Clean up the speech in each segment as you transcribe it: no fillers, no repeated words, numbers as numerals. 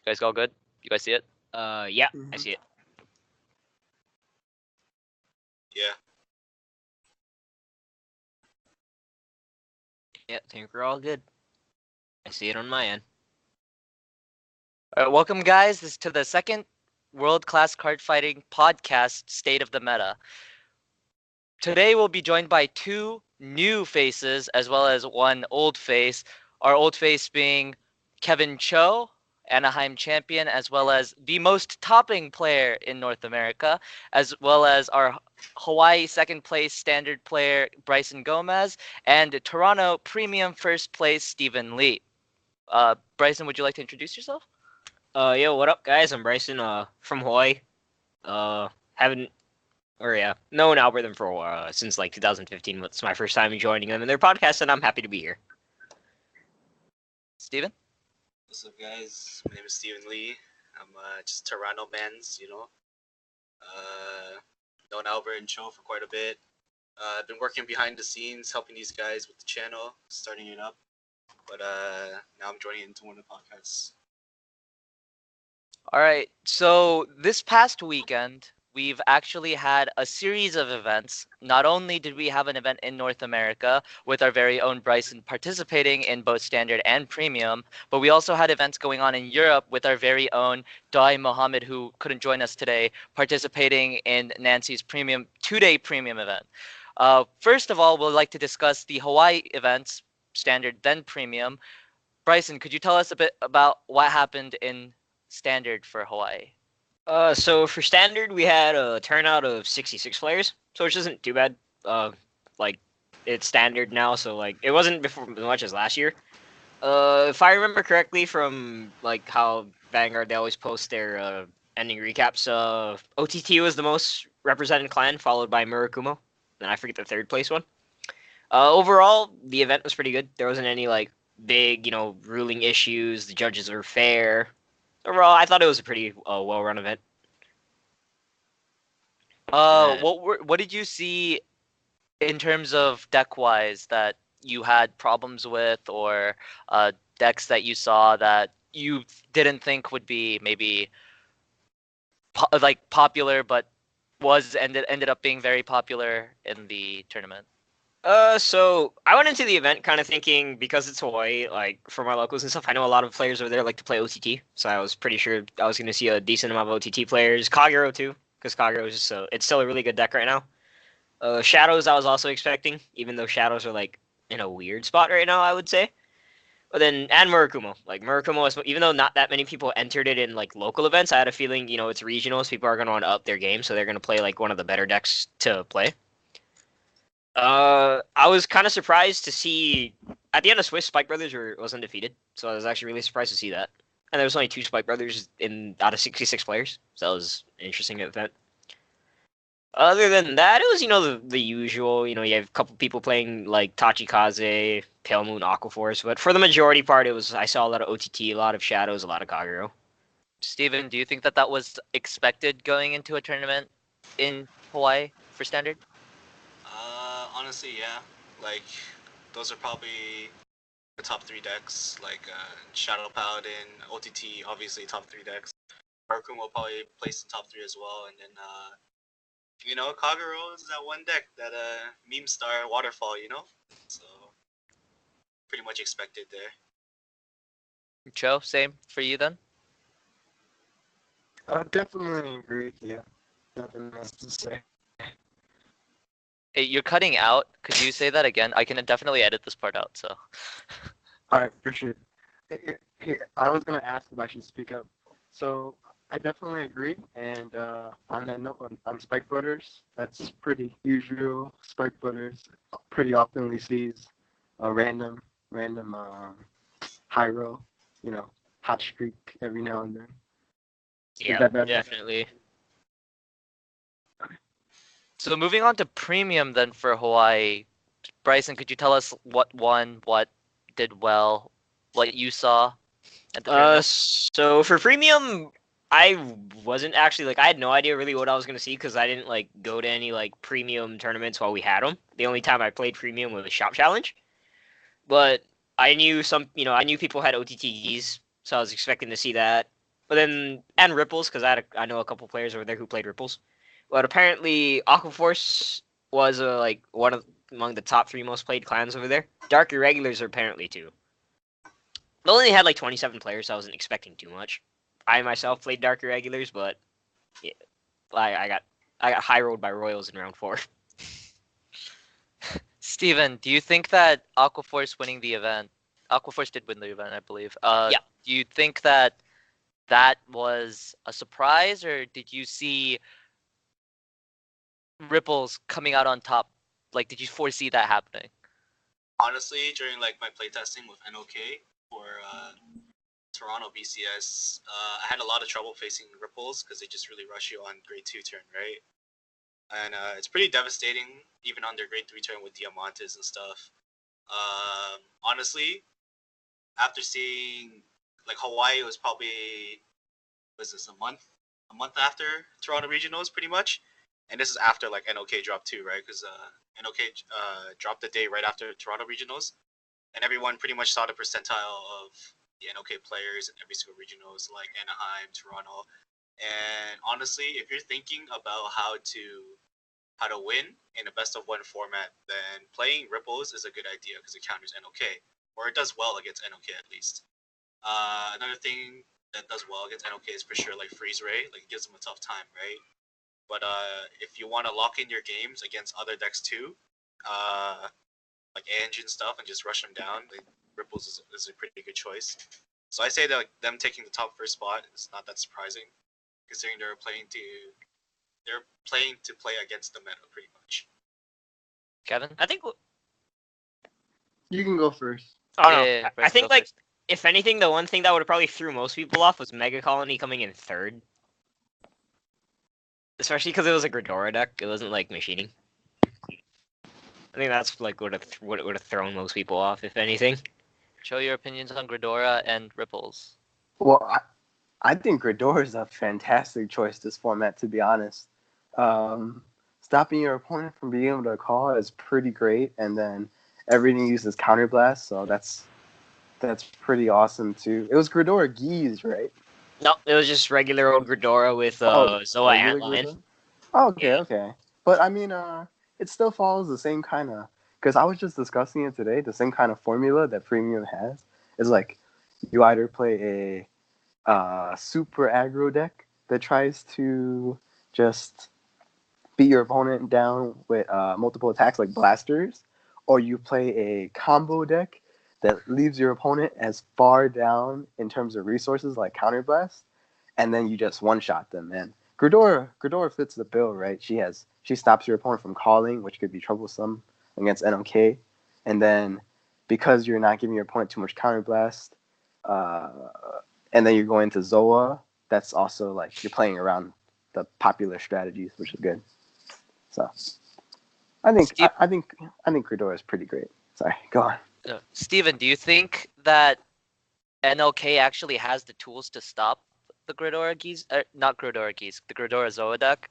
guys all good? You guys see it? Yeah, I see it. Yeah. Yeah, I think we're all good. I see it on my end. All right, welcome, guys. This is to the second world-class card fighting podcast, State of the Meta. Today we'll be joined by two new faces as well as one old face. Our old face being Kevin Cho, Anaheim champion, as well as the most topping player in North America, as well as our Hawaii second place standard player Bryson Gomes, and Toronto premium first place Stephen Lee. Bryson, would you like to introduce yourself? Yo, what up, guys? I'm Bryson. From Hawaii. Haven't, known algorithm for since like 2015. It's my first time joining them in their podcast, and I'm happy to be here. Steven? What's up, guys? My name is Stephen Lee. I'm just Toronto man's, known Albert and Cho for quite a bit. I've been working behind the scenes, helping these guys with the channel, starting it up. But now I'm joining into one of the podcasts. All right, so this past weekend, we've actually had a series of events. Not only did we have an event in North America with our very own Bryson participating in both standard and premium, but we also had events going on in Europe with our very own Dai Mohammed, who couldn't join us today, participating in Nancy's premium 2-day premium event. First of all, we'd like to discuss the Hawaii events, standard then premium. Bryson, could you tell us a bit about what happened in standard for Hawaii? So for standard, we had a turnout of 66 players, so which isn't too bad. Like it's standard now, so like it wasn't before as much as last year. If I remember correctly from like how Vanguard they always post their ending recaps, OTT was the most represented clan, followed by Murakumo, and I forget the third place one. Overall, the event was pretty good. There wasn't any like big, ruling issues. The judges were fair. Overall, I thought it was a pretty well-run event. What did you see in terms of deck-wise that you had problems with, or decks that you saw that you didn't think would be maybe popular, but ended up being very popular in the tournament? So I went into the event kind of thinking, because it's Hawaii, like for my locals and stuff, I know a lot of players over there like to play OTT, so I was pretty sure I was going to see a decent amount of OTT players. Kagero too, because Kagero is just it's still a really good deck right now. Shadows I was also expecting, even though Shadows are like in a weird spot right now, I would say. But then, and Murakumo. Like Murakumo, even though not that many people entered it in like local events, I had a feeling, it's regionals, people are going to want to up their game, so they're going to play like one of the better decks to play. I was kind of surprised to see at the end of Swiss, Spike Brothers was undefeated, so I was actually really surprised to see that. And there was only 2 Spike Brothers out of 66 players, so that was an interesting event. Other than that, it was the usual. You have a couple people playing like Tachikaze, Pale Moon, Aquaforce, but for the majority part, I saw a lot of OTT, a lot of Shadows, a lot of Kagero. Steven, do you think that was expected going into a tournament in Hawaii for standard? Honestly, yeah. Like, those are probably the top 3 decks. Like, Shadow Paladin, OTT, obviously top 3 decks. Murakumo will probably place in top 3 as well. And then, Kagero is that one deck, that meme star waterfall, So, pretty much expected there. Cho, same for you then? Definitely agree. Yeah, nothing else to say. Hey, you're cutting out. Could you say that again? I can definitely edit this part out. So. All right, for sure. Here, I was gonna ask if I should speak up. So I definitely agree. And on that note, on spike butters, that's pretty usual. Spike butters pretty oftenly sees a random high roll, hot streak every now and then. Yeah, definitely. So moving on to premium then for Hawaii, Bryson, could you tell us what won, what did well, what you saw at the tournament? So for premium, I wasn't actually I had no idea really what I was gonna see, because I didn't go to any premium tournaments while we had them. The only time I played premium was Shop Challenge, but I knew I knew people had OTTs, so I was expecting to see that. But then and Ripples because I know a couple players over there who played Ripples. But apparently Aquaforce was like one of among the top 3 most played clans over there. Dark Irregulars are apparently too. They only had like 27 players, so I wasn't expecting too much. I myself played Dark Irregulars, but yeah, I got high rolled by Royals in round 4. Steven, do you think that Aquaforce winning the event? Aquaforce did win the event, I believe. Yeah. Do you think that that was a surprise, or did you see Ripples coming out on top? Like, did you foresee that happening? Honestly, during like my playtesting with NOK for Toronto BCS, I had a lot of trouble facing Ripples because they just really rush you on grade 2 turn, right? And it's pretty devastating even on their grade 3 turn with Diamantes and stuff. Honestly, after seeing like Hawaii was probably a month after Toronto Regionals pretty much, and this is after like NOK dropped too, right? Because NOK dropped the day right after Toronto Regionals, and everyone pretty much saw the percentile of the NOK players in every single regionals like Anaheim, Toronto, and honestly, if you're thinking about how to win in a best of 1 format, then playing Ripples is a good idea because it counters NOK, or it does well against NOK at least. Another thing that does well against NOK is for sure like Freeze Ray, like it gives them a tough time, right? But if you want to lock in your games against other decks too, like engine stuff and just rush them down, like, Ripples is a pretty good choice. So I say that like, them taking the top first spot is not that surprising, considering they're playing to play against the meta pretty much. Kevin? I think. You can go first. Oh Yeah, no, yeah, I Bryson, think go like first. if anything, the one thing that would have probably threw most people off was Mega Colony coming in 3rd. Especially because it was a Gridora deck. It wasn't like machining. I think that's like what would have thrown most people off, if anything. Show your opinions on Gridora and Ripples. Well, I think Gridor is a fantastic choice this format, to be honest. Stopping your opponent from being able to call is pretty great, and then everything uses counterblast, so that's pretty awesome too. It was Gridor Geese, right? No, it was just regular old Gridora with Oh, Zoa regular Antlion. Gridor. Oh, okay, Yeah. okay. But I mean, it still follows the same kind of. Because I was just discussing it today. The same kind of formula that Premium has is like you either play a super aggro deck that tries to just beat your opponent down with multiple attacks like blasters, or you play a combo deck that leaves your opponent as far down in terms of resources like counterblast, and then you just one shot them. And Gridora fits the bill, right? She stops your opponent from calling, which could be troublesome against NOK, and then because you're not giving your opponent too much counterblast, uh, and then you're going to Zoa. That's also like you're playing around the popular strategies, which is good. So I think Steve, I think Gridora is pretty great. Sorry, go on. Steven, do you think that NLK actually has the tools to stop the Gridora Geese? Not Gridora Geese, the Gridora Zoa deck?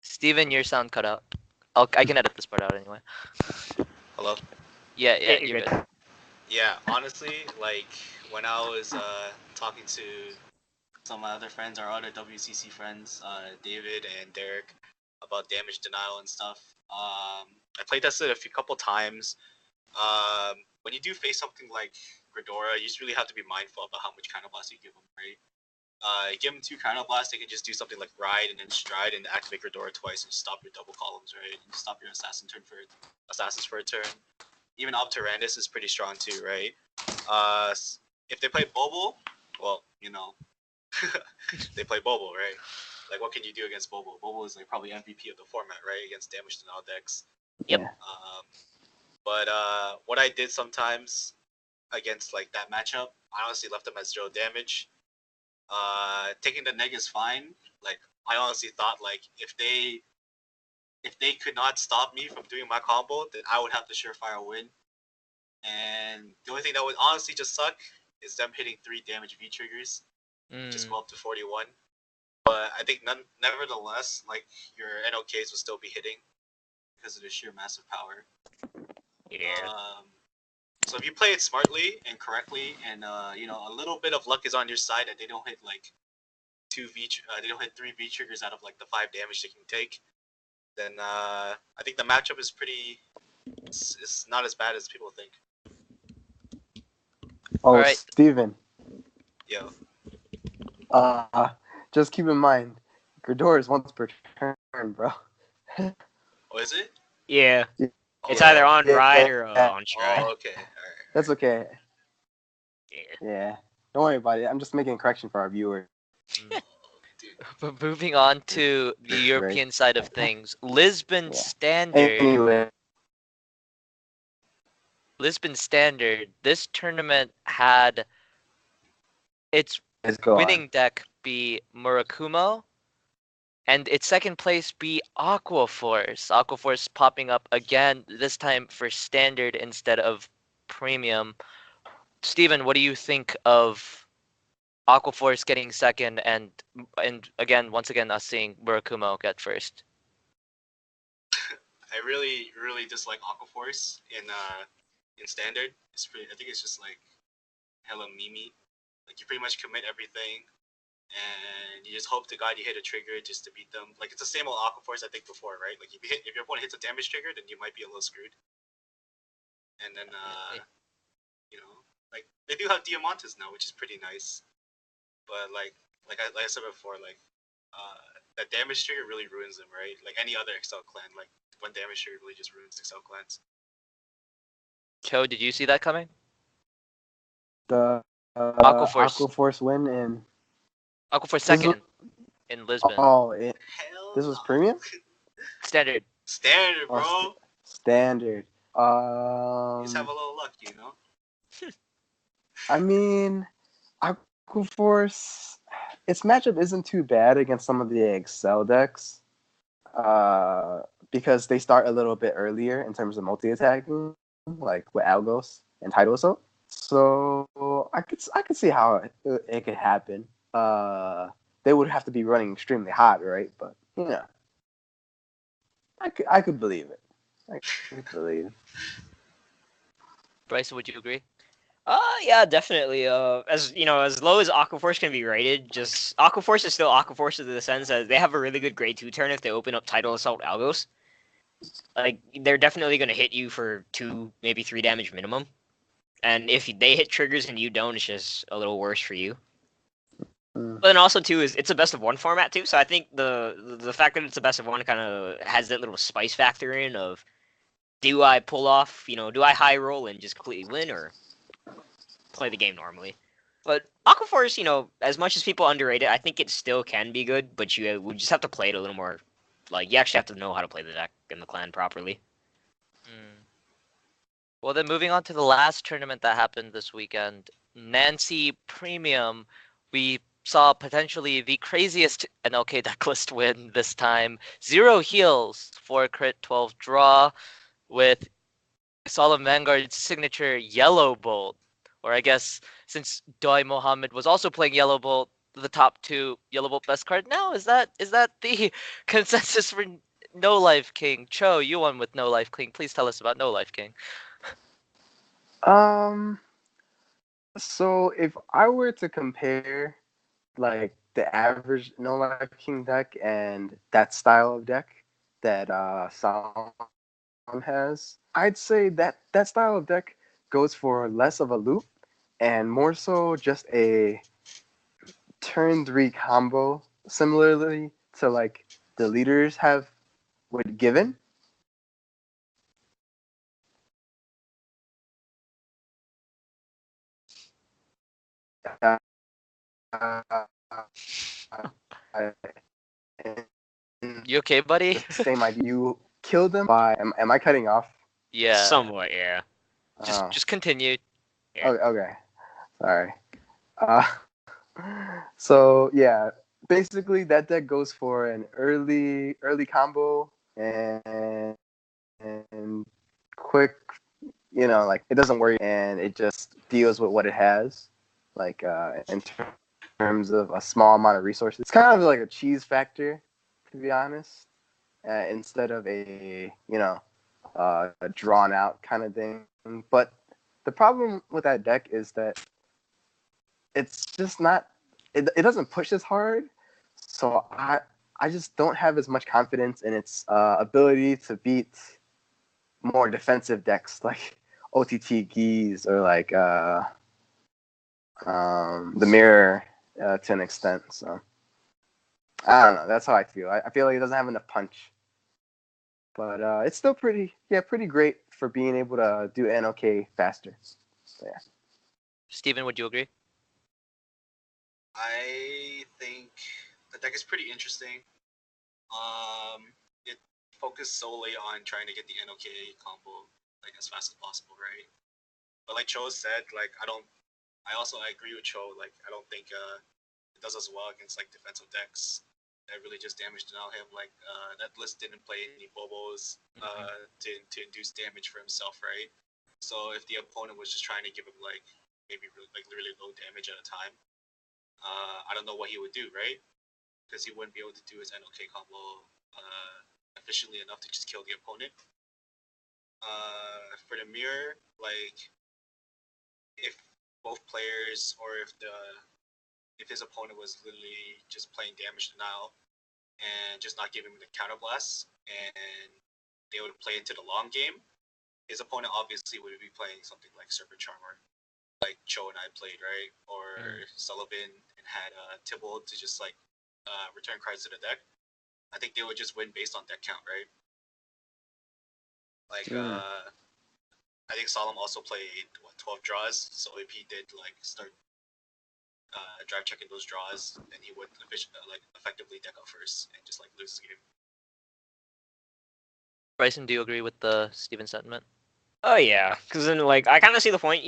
Steven, your sound cut out. I can edit this part out anyway. Hello. Yeah, Yeah, you're you're good. Yeah, honestly, like when I was talking to some of my other friends, our other WCC friends, David and Derek, about damage denial and stuff. I played tested a couple times. When you do face something like Gridora, you just really have to be mindful about how much counterblast you give them, right? Give them 2 counterblast, they can just do something like ride and then stride and activate Gridora twice and stop your double columns, right? And stop your assassins for a turn. Even up Tyrannus is pretty strong too, right? If they play Bobo, well, they play Bobo, right? Like, what can you do against Bobo? Bobo is like probably MVP of the format, right? Against damage denial decks. Yep. Yeah. But what I did sometimes against like that matchup, I honestly left them at 0 damage. Taking the neg is fine. Like, I honestly thought like if they could not stop me from doing my combo, then I would have the surefire win. And the only thing that would honestly just suck is them hitting 3 damage V triggers, just go up to 41. But I think nevertheless, like your NOKs will still be hitting because of the sheer massive power. Yeah. So if you play it smartly and correctly, and a little bit of luck is on your side, and they don't hit like they don't hit 3 V triggers out of like the 5 damage they can take, then I think the matchup is pretty. It's not as bad as people think. Oh, Alright. Steven. Yo, Just keep in mind, Gridor is once per turn, bro. oh, is it? Yeah. Yeah. It's Oh, either on Yeah, ride or yeah. on stride. Oh, okay. All right. That's okay. Yeah. Yeah. Don't worry about it. I'm just making a correction for our viewers. Mm. Oh, dude. But moving on to the European side of things, Lisbon Yeah. Standard. Anyway, Lisbon Standard. This tournament had its let's go on. winning deck be Murakumo, and its second place be Aquaforce. Aquaforce popping up again, this time for Standard instead of Premium. Steven, what do you think of Aquaforce getting second, and again, once again, us seeing Murakumo get first? I really, really dislike Aquaforce in standard. I think it's just like hella memey. Like you pretty much commit everything, and you just hope to God you hit a trigger just to beat them. Like it's the same old Aquaforce I think before, right? Like if your opponent hits a damage trigger, then you might be a little screwed. And then like they do have Diamantes now, which is pretty nice. But like I said before, like that damage trigger really ruins them, right? Like any other Excel clan, like one damage trigger really just ruins Excel clans. Cho, did you see that coming? The Aquaforce. Aquaforce win in. Aquaforce This second in Lisbon. Oh, Hell this was no. premium? Standard. Standard, bro. Oh, standard. You just have a little luck, you know. I mean, Aquaforce, its matchup isn't too bad against some of the Excel decks, because they start a little bit earlier in terms of multi-attacking, like with Algos and Tidal Assault. So I could see how it could happen. They would have to be running extremely hot, right? But I could believe it. I could believe. Bryson, would you agree? Yeah, definitely. As you know, as low as Aquaforce can be rated, just Aquaforce is still Aquaforce in the sense that they have a really good grade 2 turn if they open up Tidal Assault Algos. Like they're definitely gonna hit you for 2, maybe 3 damage minimum. And if they hit triggers and you don't, it's just a little worse for you. Mm. But then also too is it's a best of 1 format too, so I think the fact that it's a best of 1 kind of has that little spice factor in of, do I pull off, do I high roll and just completely win, or play the game normally? But Aquaforce, as much as people underrate it, I think it still can be good, but you would just have to play it a little more. Like, you actually have to know how to play the deck and the clan properly. Mm. Well, then moving on to the last tournament that happened this weekend, Nancy Premium, we saw potentially the craziest NLK decklist win this time. 0 heals, 4 crit, 12 draw, with Solemn Vanguard's signature Yellow Bolt. Or I guess since Doi Mohammed was also playing Yellow Bolt, the top 2 Yellow Bolt best card now? Is that the consensus for No Life King? Cho, you won with No Life King. Please tell us about No Life King. So if I were to compare like the average No Life King deck and that style of deck that Solemn has, I'd say that that style of deck goes for less of a loop and more so just a turn 3 combo, similarly to like the leaders have with Given. Uh, You okay, buddy? the same idea. You kill them by. Am I cutting off? Yeah. Somewhat, yeah. Just continue. Okay. Sorry. Uh, so yeah, basically that deck goes for an early combo and quick. Like it doesn't worry and it just deals with what it has. Like in terms of a small amount of resources, it's kind of like a cheese factor, to be honest, instead of a drawn out kind of thing. But the problem with that deck is that it's just not. It doesn't push as hard, so I just don't have as much confidence in its ability to beat more defensive decks like OTT Geese or like the Mirror to an extent. So I don't know. That's how I feel. I feel like it doesn't have enough punch, but it's still pretty great for being able to do NOK faster. So, yeah. Steven, would you agree? I think the deck is pretty interesting. It focused solely on trying to get the NOK combo like as fast as possible, right? But like Cho said, like I agree with Cho. Like I don't think it does as well against like defensive decks that really just damage denial him. Like that list didn't play any Bobos to induce damage for himself, right? So if the opponent was just trying to give him like maybe really low damage at a time, I don't know what he would do, right? Because he wouldn't be able to do his NOK combo efficiently enough to just kill the opponent. For the mirror, like if both players or if his opponent was literally just playing damage denial and just not giving him the counter blast and they would play into the long game, his opponent obviously would be playing something like Serpent Charmer, like Cho and I played, right? Or Sullivan and had Tybalt to just like return cards to the deck. I think they would just win based on deck count, right? Like I think Solemn also played 12 draws, so if he did like start drive checking those draws, then he would effectively deck out first and just like lose the game. Bryson, do you agree with the Steven sentiment? Oh yeah, because then like I kind of see the point.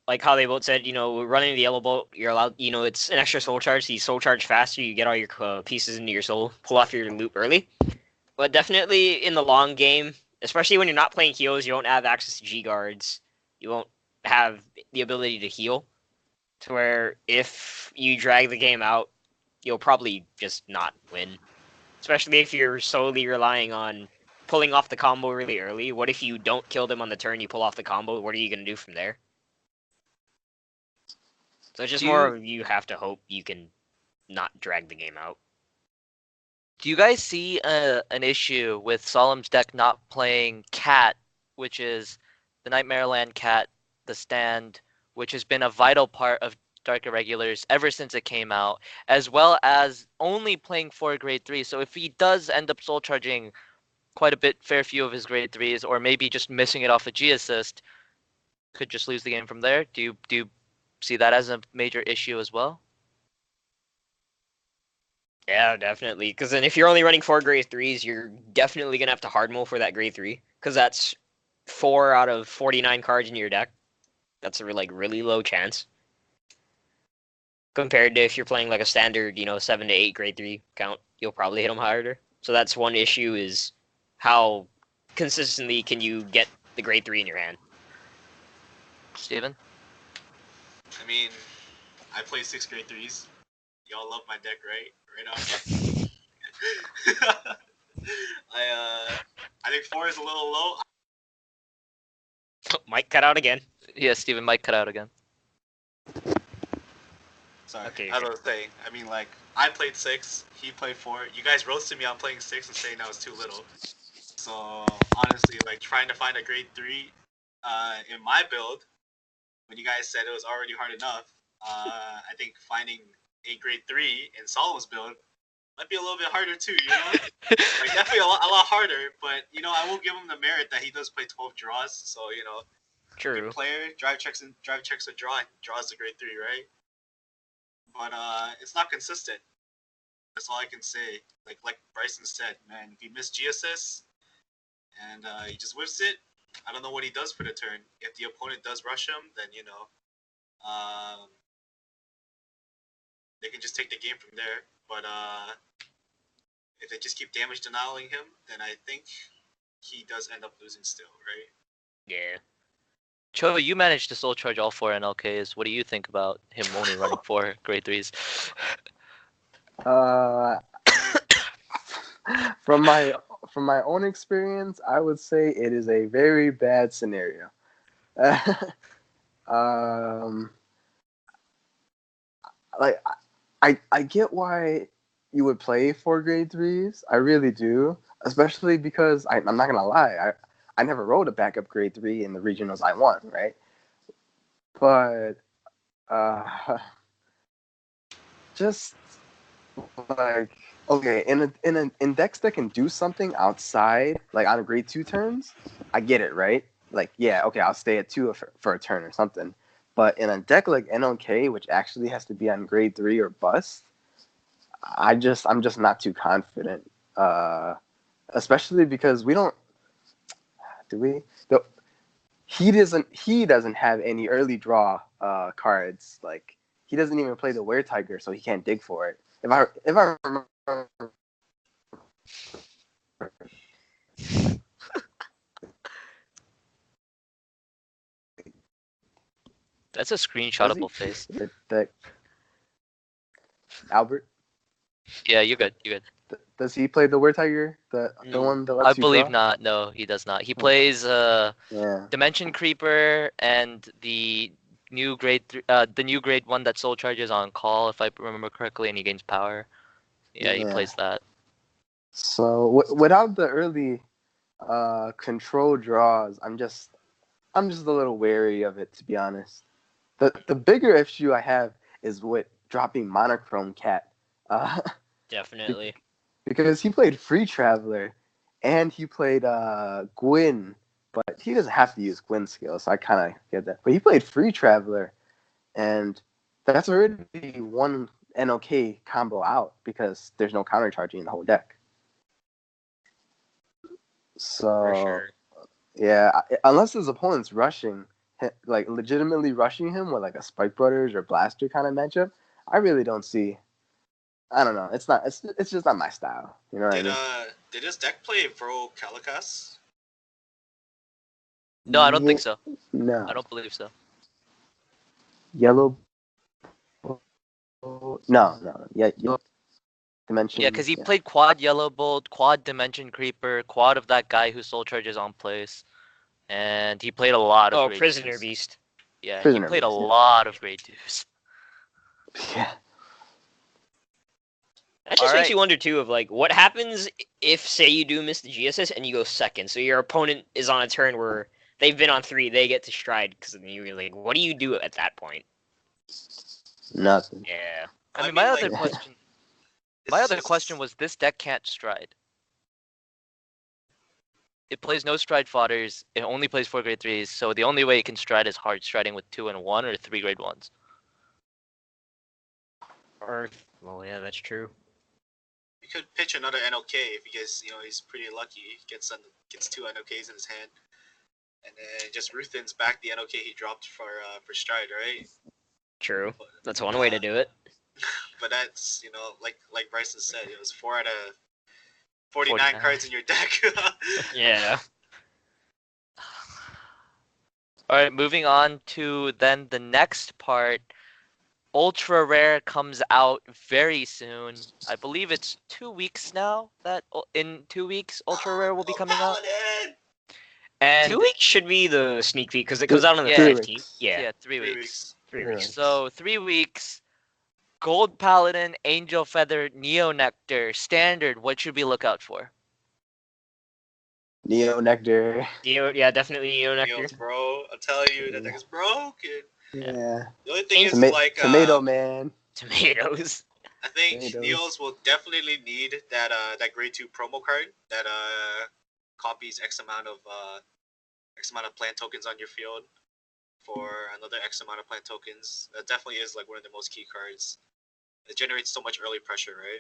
Like how they both said, running the yellow bolt, you're allowed. It's an extra soul charge. So you soul charge faster. You get all your pieces into your soul. Pull off your loop early. But definitely in the long game, especially when you're not playing heals, you won't have access to G guards. You won't have the ability to heal. To where if you drag the game out, you'll probably just not win. Especially if you're solely relying on pulling off the combo really early. What if you don't kill them on the turn, you pull off the combo? What are you going to do from there? So it's just more of you have to hope you can not drag the game out. Do you guys see an issue with Solemn's deck not playing Cat, which is the Nightmare Land Cat, the stand, which has been a vital part of Dark Irregulars ever since it came out, as well as only playing 4 grade 3. So if he does end up soul charging quite a fair few of his grade 3s, or maybe just missing it off a G assist, could just lose the game from there. Do you see that as a major issue as well? Yeah, definitely. Because then if you're only running 4 grade 3s, you're definitely going to have to hard mull for that grade 3. Because that's 4 out of 49 cards in your deck. That's a really low chance. Compared to if you're playing like a standard, 7 to 8 grade 3 count, you'll probably hit them harder. So that's one issue, is how consistently can you get the grade 3 in your hand. Steven? I mean, I play 6 grade 3s. Y'all love my deck, right? Right off. I think 4 is a little low. Might cut out again. Yeah, Steven might cut out again. Sorry, Okay, as I was saying, I mean, like, I played 6, he played 4. You guys roasted me on playing 6 and saying that was too little. So, honestly, like, trying to find a grade 3 in my build, when you guys said it was already hard enough, I think finding a grade 3 in Solemn's build might be a little bit harder too, Like, definitely a lot harder, but, I will give him the merit that he does play 12 draws, so, True. good player, drive checks a draw, and draws the grade 3, right? But it's not consistent. That's all I can say. Like Bryson said, man, if he missed G assists and he just whiffs it, I don't know what he does for the turn. If the opponent does rush him, then they can just take the game from there. But if they just keep damage denying him, then I think he does end up losing still, right? Yeah. Cho, you managed to soul charge all 4 NLKs. What do you think about him only running 4 grade 3s? From my own experience, I would say it is a very bad scenario. um, like I get why you would play for grade threes. I really do, especially because I'm not gonna lie. I never rode a backup grade three in the regionals I won, right? But uh, just like okay, in decks that can do something outside, like on a grade two turns, I get it, right? Like yeah, okay, I'll stay at two for a turn or something. But in a deck like NOK, which actually has to be on grade three or bust, I'm just not too confident. Especially because we don't do we the, he doesn't have any early draw cards. Like he doesn't even play the Were Tiger, so he can't dig for it. If I remember, That's a does he? screenshotable face. That Albert, Yeah, you're good. You're good. does he play the Were Tiger? The one that I lets you believe draw? not. No, he does not. He Oh, plays yeah. Dimension Creeper and the new grade one that soul charges on call, if I remember correctly, and he gains power. Yeah, he Yeah. plays that. So without the early control draws, I'm just a little wary of it, to be honest. The bigger issue I have is with dropping monochrome cat, uh, Definitely. because he played free traveler, and he played Gwyn, but he doesn't have to use Gwyn skills, so I kind of get that. But he played free traveler, and that's already one NOK combo out because there's no counter charging in the whole deck. For So sure. yeah, unless his opponent's rushing, like legitimately rushing him with like a Spike Brothers or Blaster kind of matchup, I really don't see. I don't know. It's not. It's just not my style. You know what I mean? Did his deck play Vro Calikas? No, I don't think Yeah, so. no. I don't believe so. Yellow. No. Yeah, yellow Yeah, dimension. because he Yeah, played quad Yellow Bolt, quad Dimension Creeper, quad of that guy who soul charges on place, and he played a lot of Oh, grade Prisoner twos. Beast. Yeah, he prisoner played a beast. lot of grade twos. Yeah. That All just makes right. you wonder too of like what happens if say you do miss the GSS and you go second. So your opponent is on a turn where they've been on 3, they get to stride because you're like, what do you do at that point? Nothing. Yeah. I mean, like, Yeah. my it's other question just was this deck can't stride. It plays no stride fodders. It only plays 4 grade 3s, so the only way it can stride is hard striding with 2 and 1 or 3 grade 1s. Or well, yeah, that's true. you could pitch another NOK if he gets he's pretty lucky. He gets 2 NOKs in his hand, and then just Ruthens back the NOK he dropped for stride, right? True. But, That's one way to do it. but that's like Bryson said, it was 4 out of 49 49. cards in your deck. Yeah. All right, moving on to then the next part. Ultra Rare comes out very soon. I believe it's 2 weeks now. In 2 weeks, Ultra Rare will be coming out. Paladin! 2 And weeks should be the sneak peek because it comes out on the Yeah. 15th. 3 weeks. Yeah. yeah, 3 3 weeks. weeks. 3 3 weeks. weeks. So 3 weeks. Gold Paladin, Angel Feather, Neo Nectar, Standard. What should we look out for? Neo Nectar. Yeah, definitely Neo Nectar. Neos, bro. I'm telling you, that deck is broken. Yeah. The only thing is, like, Tomato Man. Tomatoes. I think Tomatoes. Neos will definitely need that grade 2 promo card that copies X amount of plant tokens on your field for another X amount of plant tokens. That definitely is like one of the most key cards. It generates so much early pressure, right?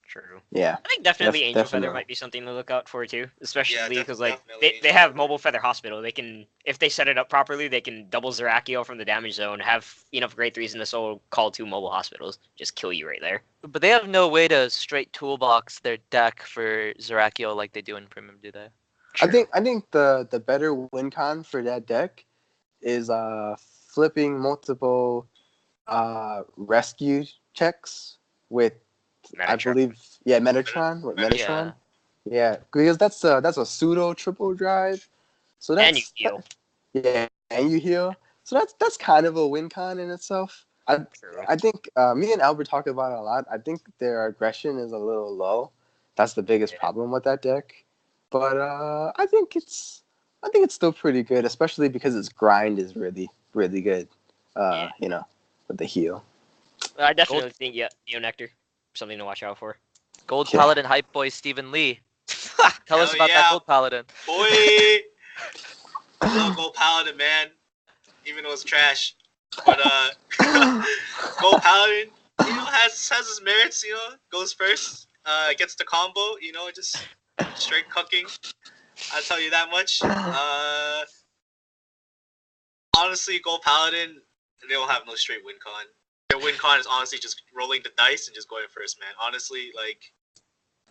True. Yeah. I think definitely Angel Feather Definitely. might be something to look out for too, especially because like definitely they Angel have Feather. Mobile Feather Hospital. They can, if they set it up properly, they can double Zarakio from the damage zone, have enough grade 3s in the soul, call 2 mobile hospitals, just kill you right there. But they have no way to straight toolbox their deck for Zarakio like they do in Premium, do they? I think the better win con for that deck is flipping multiple rescue checks with I Metatron. believe Metatron with Metatron. Metatron. Yeah, because that's a pseudo triple drive, So And you that's heal. yeah, and you heal. So that's kind of a win con in itself. True. I think me and Albert talk about it a lot. I think their aggression is a little low. That's the biggest Yeah. problem with that deck. But I think it's still pretty good, especially because its grind is really good. Yeah. You know, with the heal. I Gold definitely think Neo Nectar, something to watch out for. Gold Yeah. Paladin hype boy Stephen Lee. Tell us Hell about that yeah, Gold Paladin. boy. I love Gold Paladin, man. Even though it's trash, but Gold Paladin, has his merits. Goes first, gets the combo. Just straight cucking. I'll tell you that much. Honestly, Gold Paladin, they don't have no straight win con. Their win con is honestly just rolling the dice and just going first, man. Honestly, like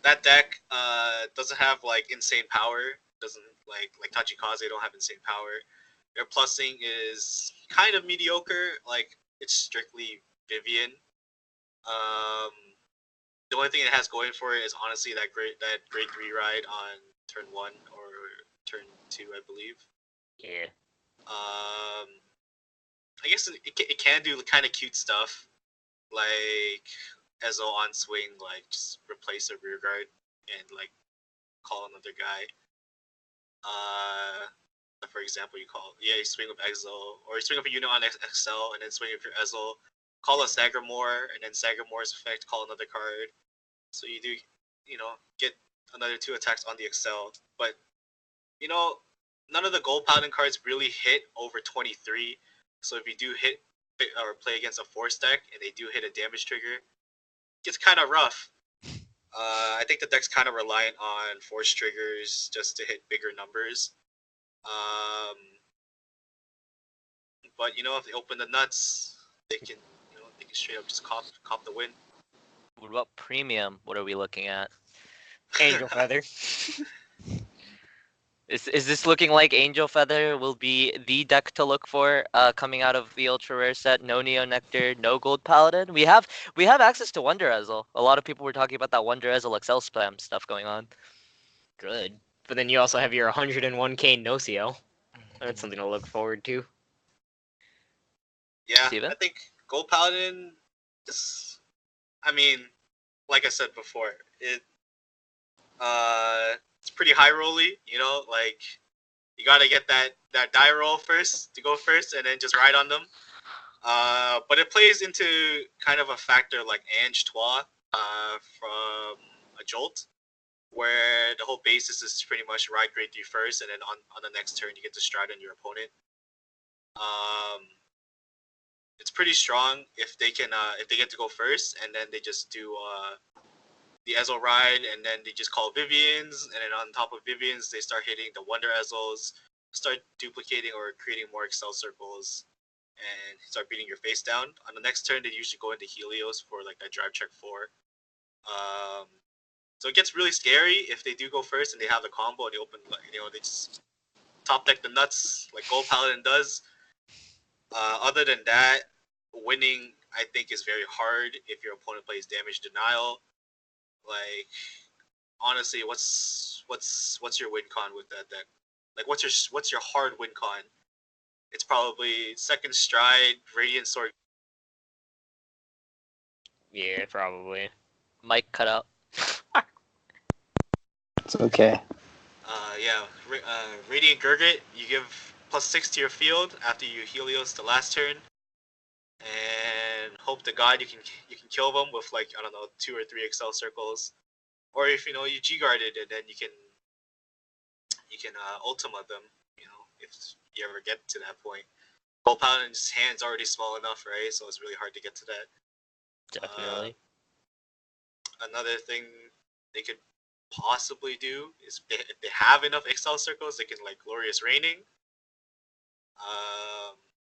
that deck doesn't have like insane power. Doesn't like Tachikaze don't have insane power. Their plussing is kind of mediocre. Like it's strictly Vivian. Um, the only thing it has going for it is honestly that grade 3 ride on turn 1 or turn 2, I believe. Yeah. I guess it can do kind of cute stuff, like Ezo on swing, like just replace a rear guard and like call another guy. For example, you swing up Exo, or you swing up a unit on XL, and then swing up your Ezo, call a Sagramore, and then Sagramore's effect, call another card. So you do, get another 2 attacks on the XL. But, none of the Gold Paladin cards really hit over 23. So if you do hit or play against a Force deck, and they do hit a damage trigger, it gets kind of rough. I think the deck's kind of reliant on Force triggers just to hit bigger numbers. But if they open the nuts, they can straight up just cop the win. What about premium? What are we looking at? Angel Feather. Is this looking like Angel Feather will be the deck to look for coming out of the ultra rare set? No Neo Nectar, no Gold Paladin. We have access to Wonder Ezel. A lot of people were talking about that Wonder Ezel XL spam stuff going on. Good. But then you also have your 101k no CL. That's something to look forward to. Yeah, Steven? I think Gold Paladin is. I mean, like I said before, it's pretty high rolly. Like you gotta get that die roll first to go first, and then just ride on them. But it plays into kind of a factor like Ange Trois from a Jolt, where the whole basis is pretty much ride grade 3 first, and then on the next turn you get to stride on your opponent. It's pretty strong if they get to go first, and then they just do the Ezel ride, and then they just call Vivians, and then on top of Vivians they start hitting the Wonder Ezels, start duplicating or creating more Excel circles, and start beating your face down. On the next turn, they usually go into Helios for like that drive check 4. So it gets really scary if they do go first and they have the combo and they open, they just top deck the nuts like Gold Paladin does. Other than that, winning I think is very hard if your opponent plays damage denial. Like honestly, what's your win con with that deck? Like what's your hard win con? It's probably second stride, Radiant Sword. Yeah, probably. Mic cut out. It's okay. Radiant Gurgit, you give +6 to your field after you Helios the last turn, and hope to God you can kill them with like I don't know 2 or 3 Excel circles, or if you G guarded and then you can Ultima them, if you ever get to that point. Gold Paladin's hand's already small enough, right? So it's really hard to get to that. Definitely. Another thing they could possibly do is if they have enough Excel circles, they can like Glorious Raining.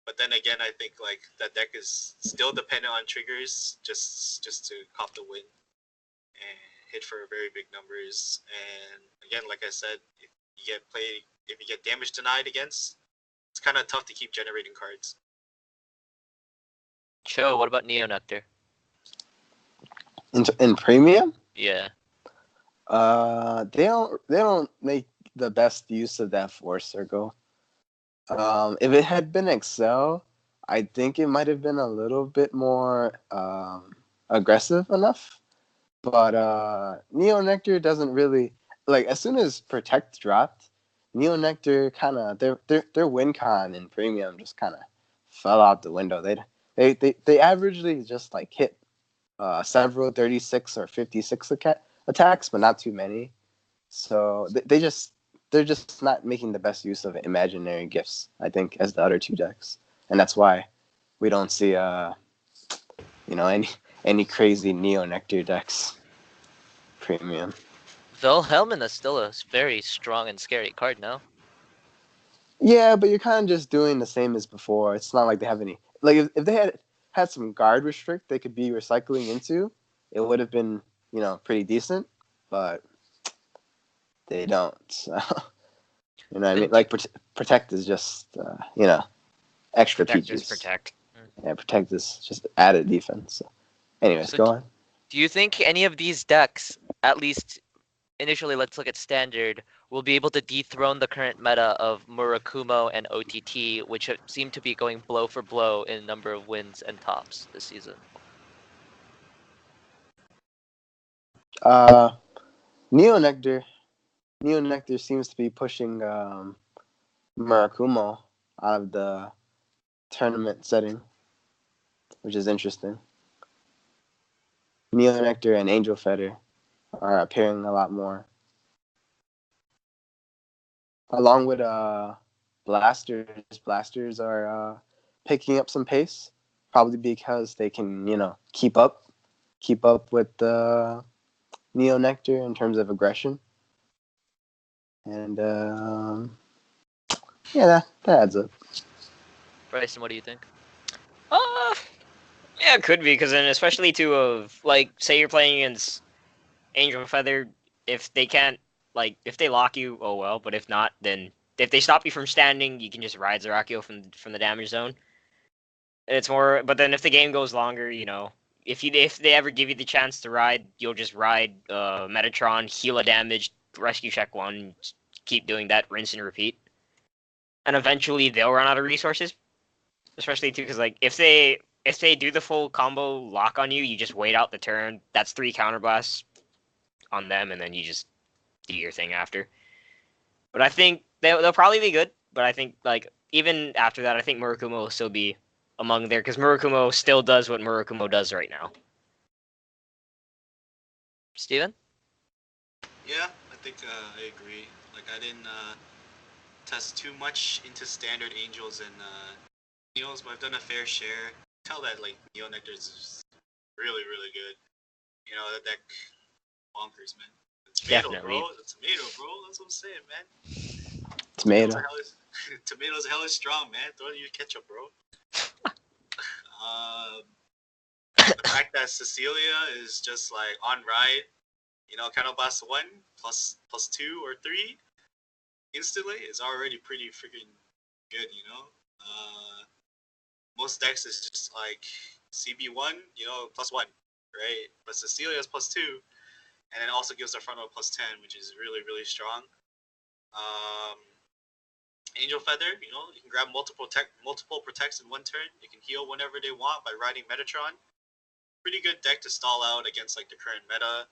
But then again, I think like that deck is still dependent on triggers just to cop the win and hit for very big numbers. And again, like I said, if you get damage denied against, it's kind of tough to keep generating cards. Cho, what about Neo Nectar? In premium, Yeah. they don't make the best use of that force circle. If it had been Excel, I think it might have been a little bit more aggressive enough. But Neo Nectar doesn't really like. As soon as Protect dropped, Neo Nectar kind of their win con in Premium just kind of fell out the window. They averagely just like hit several 36 or 56 attacks, but not too many. So they're just not making the best use of imaginary gifts, I think, as the other two decks, and that's why we don't see any crazy Neo Nectar decks premium. Wilhelm is still a very strong and scary card, no? Yeah, but you're kind of just doing the same as before. It's not like they have any like if they had some guard restrict they could be recycling into, it would have been pretty decent, but they don't. So, you know what I mean? Like protect is just extra Protect is PGs. protect. Yeah, protect is just added defense. So, anyways, So go on. Do you think any of these decks, at least initially, let's look at standard, will be able to dethrone the current meta of Murakumo and OTT, which seem to be going blow for blow in number of wins and tops this season? Uh, Neo Nectar. Neo Nectar seems to be pushing Murakumo out of the tournament setting, which is interesting. Neo Nectar and Angel Feather are appearing a lot more, along with Blasters. Blasters are picking up some pace, probably because they can keep up with Neo Nectar in terms of aggression, and yeah, that adds up. Bryson, what do you think? Uh, yeah, it could be because then especially too of like say you're playing against Angel Feather, if they can't if they lock you, oh well. But if not, then if they stop you from standing, you can just ride Zarakio from the damage zone. And it's more, but then if the game goes longer, if they ever give you the chance to ride, you'll just ride Metatron, heal a damage, rescue check one, keep doing that, rinse and repeat. And eventually they'll run out of resources, especially too because if they do the full combo lock on you, you just wait out the turn. That's 3 counterblasts on them, and then you just do your thing after. But I think they'll probably be good. But I think even after that, I think Murakumo will still be among there because Murakumo still does what Murakumo does right now. Steven? Yeah, I think I agree. Like I didn't test too much into standard angels and Neos, but I've done a fair share. Tell that like Neo Nectar is really really good. You know that deck bonkers, man. The tomato, Definitely. bro. The tomato, bro. That's what I'm saying, man. Tomato. Tomatoes hell is strong, man. Throw in your ketchup, bro. The fact that Cecilia is just like on ride, kind of blast 1 plus 2 or 3 instantly is already pretty freaking good, most decks is just like CB1, plus 1, right? But Cecilia is plus 2, and it also gives our front row plus 10, which is really, really strong. Angel Feather, you can grab multiple protects in one turn. You can heal whenever they want by riding Metatron. Pretty good deck to stall out against like the current meta.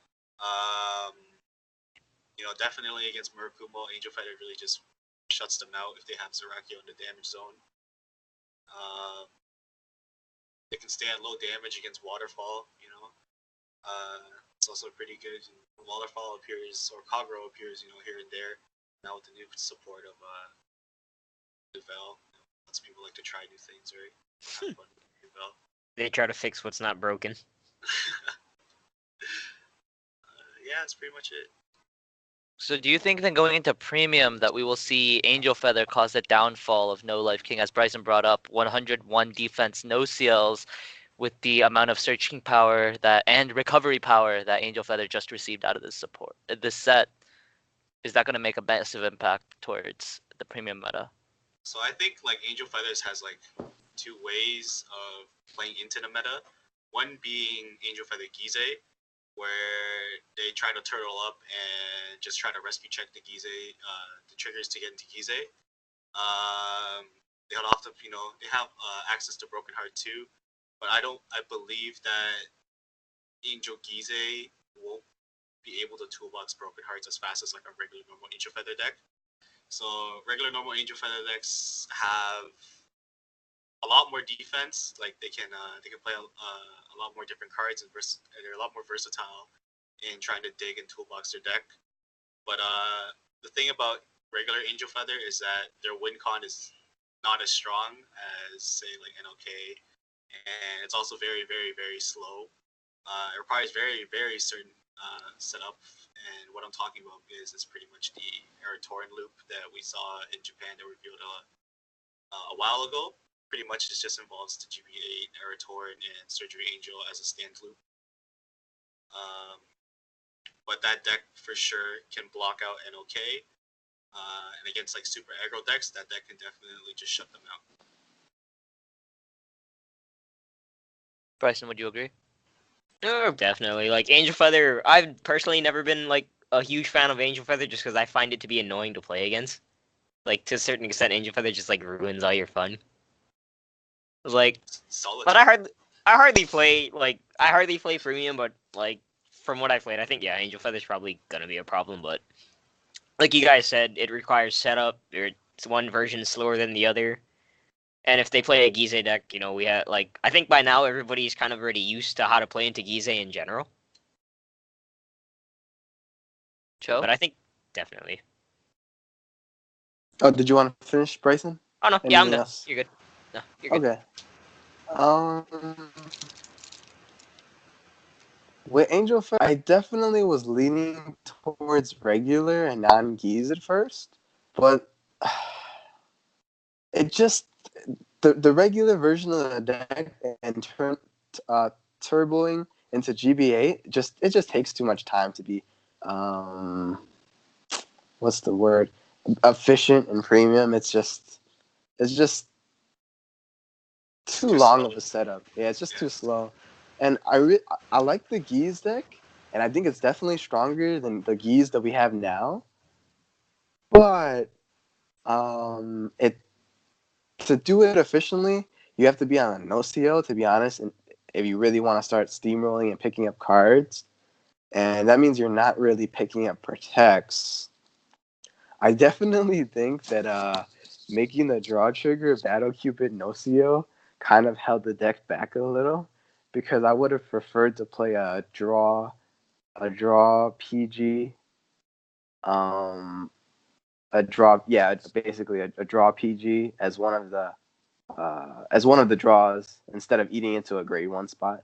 Definitely against Murakumo, Angel Feather really just shuts them out if they have Zarakio in the damage zone. They can stay at low damage against Waterfall, it's also pretty good. Waterfall appears, or Kagro appears, here and there. Now with the new support of Duvel, lots of people like to try new things, right? Have fun with Duvel. They try to fix what's not broken. Yeah, that's pretty much it. So do you think then going into premium that we will see Angel Feather cause the downfall of No Life King, as Bryson brought up, 101 defense, no CLs, with the amount of searching power and recovery power that Angel Feather just received out of this set? Is that going to make a massive impact towards the premium meta? So I think like Angel Feathers has like 2 ways of playing into the meta. One being Angel Feather Gize, where they try to turtle up and just try to rescue check the Gize, the triggers to get into Gize. They often, they have access to Broken Heart too, but I believe that Angel Gize won't be able to toolbox Broken Hearts as fast as like a regular normal Angel Feather deck. So regular normal Angel Feather decks have a lot more defense. Like they can play a lot more different cards and they're a lot more versatile in trying to dig and toolbox their deck. But the thing about regular Angel Feather is that their win con is not as strong as say like NLK, and it's also very very very slow. It requires very very certain setup, and what I'm talking about is pretty much the Eratorin loop that we saw in Japan that revealed a while ago. Pretty much it just involves the GB8, Eratorin, and Surgery Angel as a stand loop. But that deck for sure can block out NOK. And against like super aggro decks, that deck can definitely just shut them out. Bryson, would you agree? Oh, definitely. Like Angel Feather, I've personally never been like a huge fan of Angel Feather just because I find it to be annoying to play against. Like to a certain extent, Angel Feather just like ruins all your fun. It's like, Solid. but I hardly play premium, but like from what I played, I think yeah, Angel Feather's probably gonna be a problem. But like you guys said, it requires setup. It's one version slower than the other. And if they play a Gize deck, we have like I think by now everybody's kind of already used to how to play into Gize in general. Joe? But I think definitely. Oh, did you want to finish, Bryson? Oh no, yeah, I'm Anything done. else? You're good. No, you're good. Okay. With Angel Fire, I definitely was leaning towards regular and non-Geese at first, but it just the regular version of the deck and turboing into GB8 it just takes too much time to be what's the word, efficient and premium. It's just too long slow. of a setup. Yeah, it's just too slow. And I like the Geese deck, and I think it's definitely stronger than the Geese that we have now. But it to do it efficiently, you have to be on a no CL, to be honest. And if you really want to start steamrolling and picking up cards, and that means you're not really picking up protects. I definitely think that making the draw trigger Battle Cupid no CO kind of held the deck back a little, because I would have preferred to play a draw PG, basically a draw PG as one of the draws instead of eating into a grade 1 spot.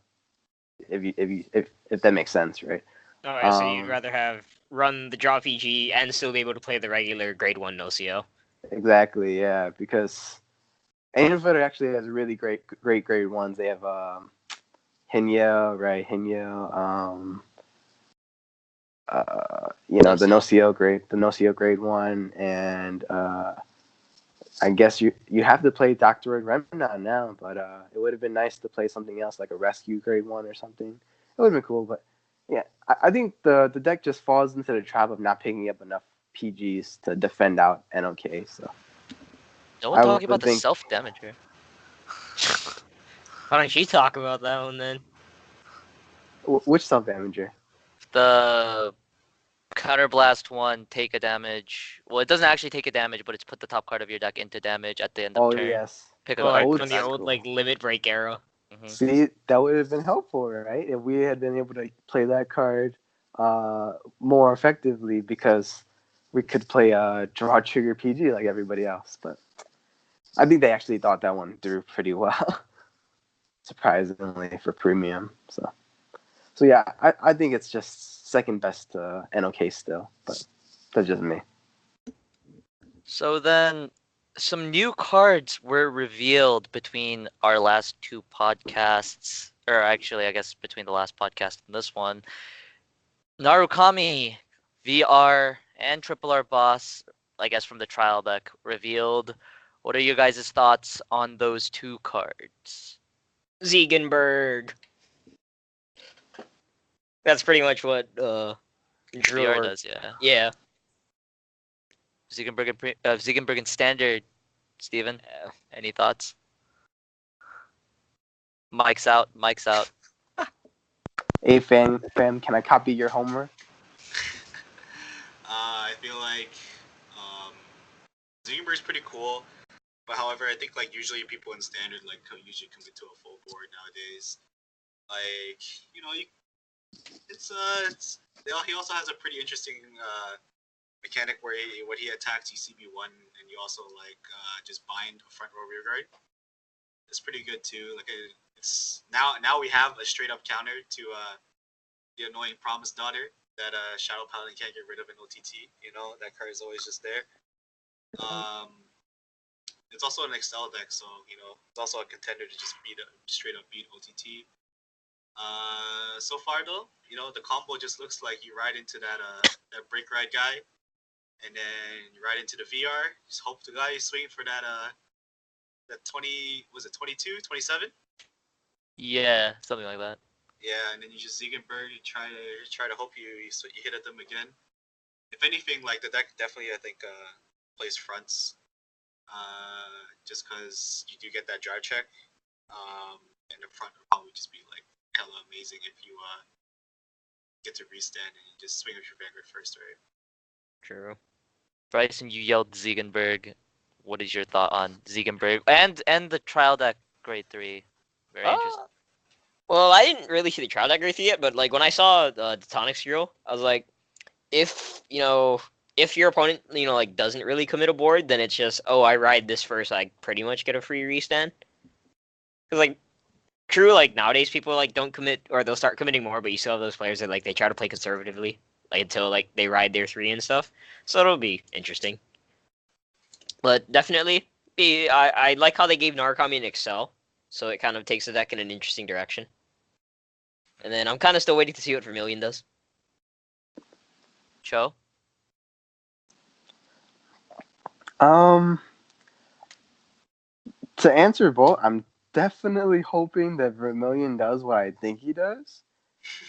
If that makes sense, right? Oh yeah, so you'd rather have run the draw PG and still be able to play the regular grade 1 no CO. Exactly, yeah, because Angel Fighter actually has really great grade 1s. They have Hinya, right? Hinya, the No CO grade 1, and I guess you have to play Doctor Remnon now, but it would have been nice to play something else like a Rescue grade 1 or something. It would have been cool, but yeah, I think the deck just falls into the trap of not picking up enough PGs to defend out NOK. So No one I talking about would the think self damage here. Why don't you talk about that one then? which self damager? The counterblast one, take a damage. Well, it doesn't actually take a damage, but it's put the top card of your deck into damage at the end of Oh turn. yes, Pick a Well, the like card. old from the That's old school. like limit break era. See, that would have been helpful, right? If we had been able to play that card more effectively, because we could play a draw trigger PG like everybody else. But I think they actually thought that one through pretty well, surprisingly for premium. So yeah, I think it's just second best to NOK still, but that's just me. So then, some new cards were revealed between our last two podcasts, or actually, I guess between the last podcast and this one. Narukami, VR, and Triple R Boss, I guess from the trial deck, revealed. What are you guys' thoughts on those two cards? Ziegenberg. That's pretty much what Drew VR or does, yeah. yeah. Ziegenberg and standard. Steven, any thoughts? Mike's out. Mike's out. Hey, fam, can I copy your homework? I feel like Zuckerberg's pretty cool, but however, I think like usually people in standard like usually commit to a full board nowadays. Like he also has a pretty interesting mechanic where when he attacks, you CB1, and you also like just bind a front row rear guard. It's pretty good too. Like it's now we have a straight up counter to the annoying Promise Daughter that Shadow Paladin can't get rid of in OTT. You know, that card is always just there. It's also an Excel deck, so it's also a contender to just straight up beat OTT. So far though, the combo just looks like you ride into that brake ride guy, and then you ride into the VR. Just hope the guy is swinging for that 20, was it 22, 27? Yeah, something like that. Yeah, and then you just Ziegenberg and try to hope you hit at them again. If anything, like the deck definitely I think plays fronts, just because you do get that drive check, and the front would probably just be like hella amazing if you get to restand and you just swing with your Vanguard first, right? True. Bryson, you yelled Ziegenberg. What is your thought on Ziegenberg and the trial deck grade 3? Very interesting. Well, I didn't really see the trial deck yet, but like when I saw the Tonics Hero, I was like, if your opponent like doesn't really commit a board, then it's just I ride this first, I pretty much get a free restand. Because like true, like nowadays people like don't commit, or they'll start committing more, but you still have those players that like they try to play conservatively, like until like they ride their 3 and stuff. So it'll be interesting. But definitely, I like how they gave Narukami an Excel, so it kind of takes the deck in an interesting direction. And then I'm kind of still waiting to see what Vermilion does. Cho? To answer both, I'm definitely hoping that Vermilion does what I think he does.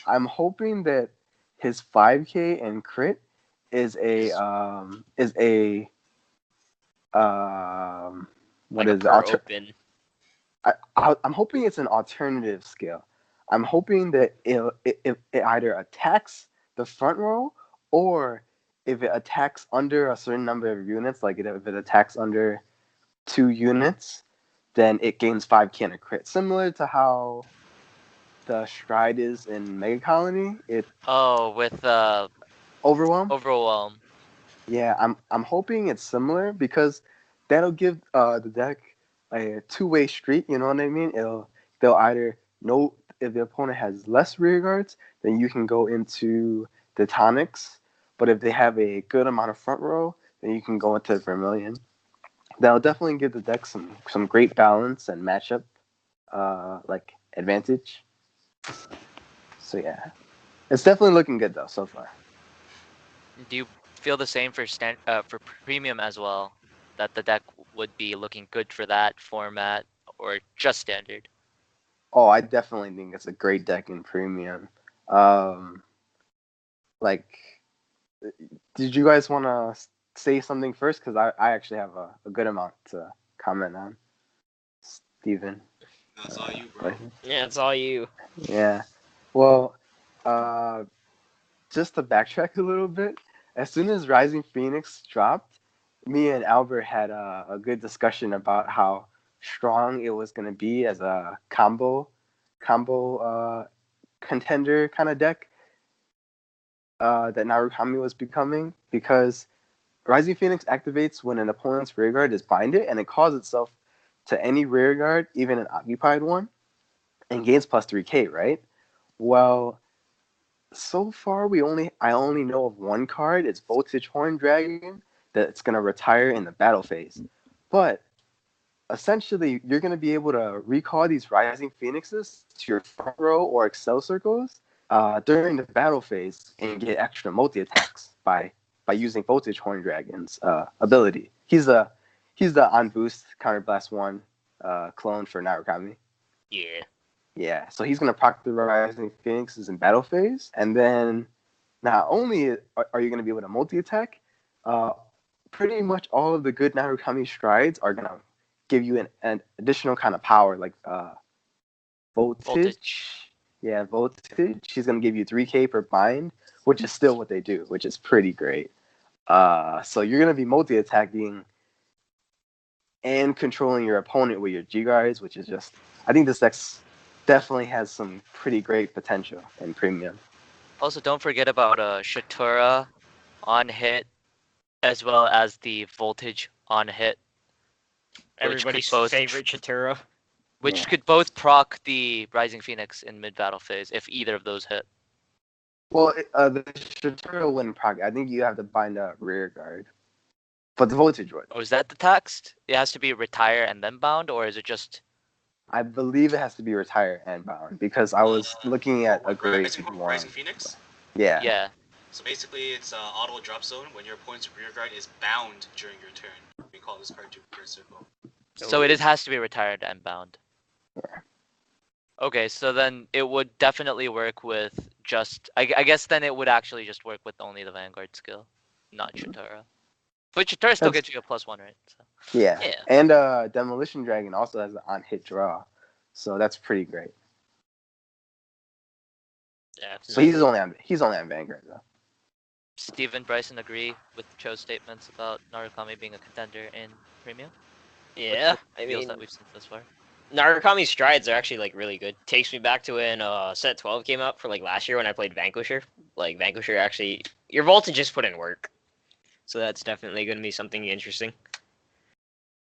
I'm hoping that his 5K and crit is a what Like a is it? per open. I'm hoping it's an alternative skill. I'm hoping that it either attacks the front row, or if it attacks under a certain number of units, like if it attacks under 2 units, then it gains 5K and a crit. Similar to how the Stride is in Mega Colony. It With Overwhelm. Overwhelm. Yeah, I'm hoping it's similar, because that'll give the deck a two-way street. You know what I mean? They'll either know if the opponent has less rear guards, then you can go into the tonics. But if they have a good amount of front row, then you can go into Vermilion. That'll definitely give the deck some great balance and matchup like advantage. So yeah, it's definitely looking good though so far. Do you feel the same for for premium as well? That the deck would be looking good for that format, or just standard? Oh, I definitely think it's a great deck in premium. Like, did you guys want to say something first? Because I actually have a good amount to comment on. Steven. That's all you, bro. Yeah, it's all you. Yeah. Well, just to backtrack a little bit, as soon as Rising Phoenix dropped, me and Albert had a good discussion about how strong it was going to be as a combo contender kind of deck that Narukami was becoming, because Rising Phoenix activates when an opponent's rearguard is binded, and it calls itself to any rearguard, even an occupied one, and gains plus 3k, right? Well, so far I only know of one card. It's Voltage Horn Dragon that's gonna retire in the battle phase. But essentially, you're gonna be able to recall these Rising Phoenixes to your front row or Excel circles during the battle phase, and get extra multi attacks by using Voltage Horn Dragon's ability. He's the on boost counterblast 1 clone for Narukami. Yeah. Yeah, so he's gonna proc the Rising Phoenixes in battle phase, and then not only are you gonna be able to multi attack, uh, pretty much all of the good Narukami strides are gonna give you an additional kind of power, like voltage. Voltage. Yeah, voltage. He's gonna give you 3K per bind, which is still what they do, which is pretty great. So you're gonna be multi attacking and controlling your opponent with your G guards, which is just I think this deck definitely has some pretty great potential in premium. Also, don't forget about Shatura on hit, as well as the voltage on hit, which could Everybody's both favorite Chatura. which Yeah. could both proc the Rising Phoenix in mid battle phase if either of those hit. Well, the Shatura wouldn't proc. I think you have to bind a rear guard, but the voltage would. Oh, is that the text? It has to be retire and then bound, or is it just I believe it has to be retire and bound because I was looking at a great one. Rising Phoenix. Yeah. yeah? So basically, it's auto drop zone when your opponent's rear guard is bound during your turn. We call this card to rear circle. So it has to be retired and bound. Yeah. Okay, so then it would definitely work with just. I guess then it would actually just work with only the Vanguard skill, not Shatura. But Shatura still That's- gets you a +1, right? So. Yeah. Yeah. And Demolition Dragon also has an on hit draw, so that's pretty great. Yeah. But he's only on Vanguard though. Steven, Bryson agree with Cho's statements about Narukami being a contender in Premium? Yeah. With I deals mean, that we've seen thus far. Narukami's strides are actually like really good. Takes me back to when set 12 came out for like last year when I played Vanquisher. Like Vanquisher actually, your voltage just put in work. So that's definitely going to be something interesting.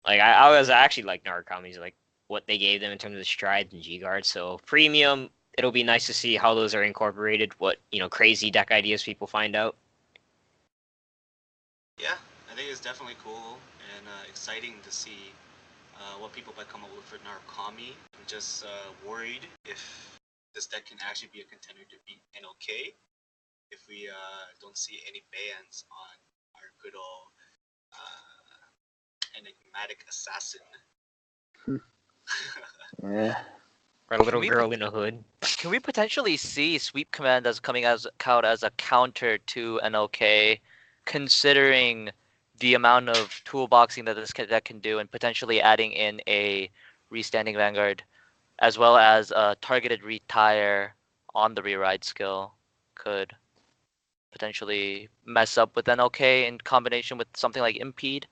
Like I was actually like Narukami's like what they gave them in terms of strides and G guards. So premium, it'll be nice to see how those are incorporated. What crazy deck ideas people find out. Yeah, I think it's definitely cool and exciting to see what people might come up with for Narukami. I'm just worried if this deck can actually be a contender to beat NOK if we don't see any bans on our good old enigmatic assassin. Yeah. Or a little we girl in a hood. Can we potentially see Sweep Command as coming out as a counter to NLK, considering the amount of toolboxing that this deck can do, and potentially adding in a restanding Vanguard, as well as a targeted retire on the reride skill, could potentially mess up with NLK in combination with something like Impede.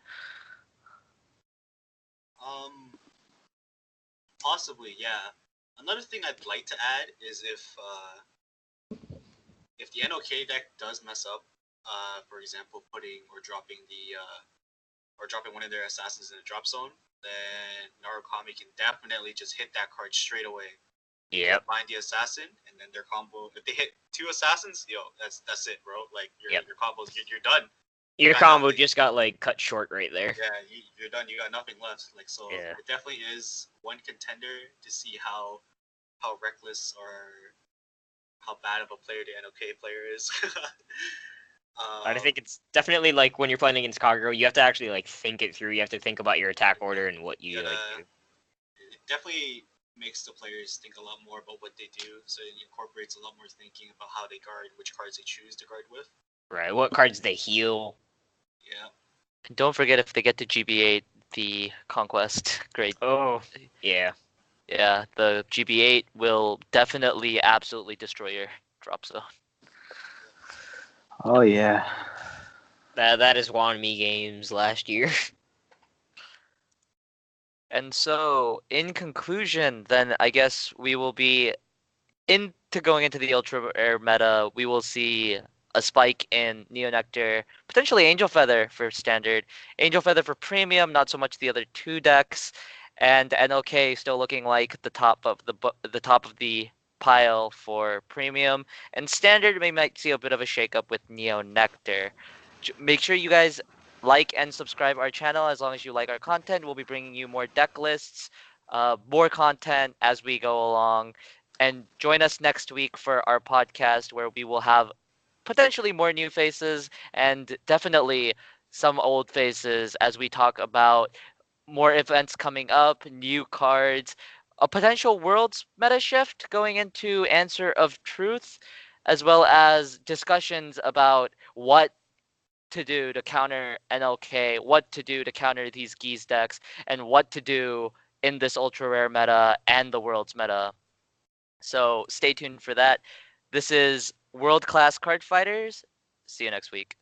Possibly, yeah. Another thing I'd like to add is if the NOK deck does mess up, for example, putting or dropping or dropping one of their assassins in a drop zone, then Narukami can definitely just hit that card straight away. Yep. Find the assassin, and then their combo. If they hit 2 assassins, that's it, bro. Like your combos, you're done. Your got combo nothing. just got like cut short right there. Yeah, you're done. You got nothing left. Like so, Yeah. it definitely is one contender to see how reckless or how bad of a player the NOK player is. I think it's definitely like when you're playing against Kagero, you have to actually like think it through. You have to think about your attack order and what you like do. It definitely makes the players think a lot more about what they do, so it incorporates a lot more thinking about how they guard, which cards they choose to guard with. Right. What cards they heal. Yeah. And don't forget if they get to GB8, the Conquest grade. Oh, yeah. Yeah, the GB8 will definitely absolutely destroy your drop zone. Oh yeah. That is one me games last year. And so, in conclusion, then I guess we will be into going into the Ultra Rare meta. We will see a spike in Neo Nectar, potentially Angel Feather for standard, Angel Feather for premium, not so much the other two decks, and NLK still looking like the top of the pile for premium, and standard we might see a bit of a shakeup with Neo Nectar. Make sure you guys like and subscribe our channel. As long as you like our content, we'll be bringing you more deck lists, more content as we go along. And join us next week for our podcast where we will have potentially more new faces and definitely some old faces as we talk about more events coming up, new cards, a potential world's meta shift going into Answer of Truth, as well as discussions about what to do to counter NLK, what to do to counter these Geese decks, and what to do in this ultra rare meta and the world's meta. So stay tuned for that. This is World Class Card Fighters. See you next week.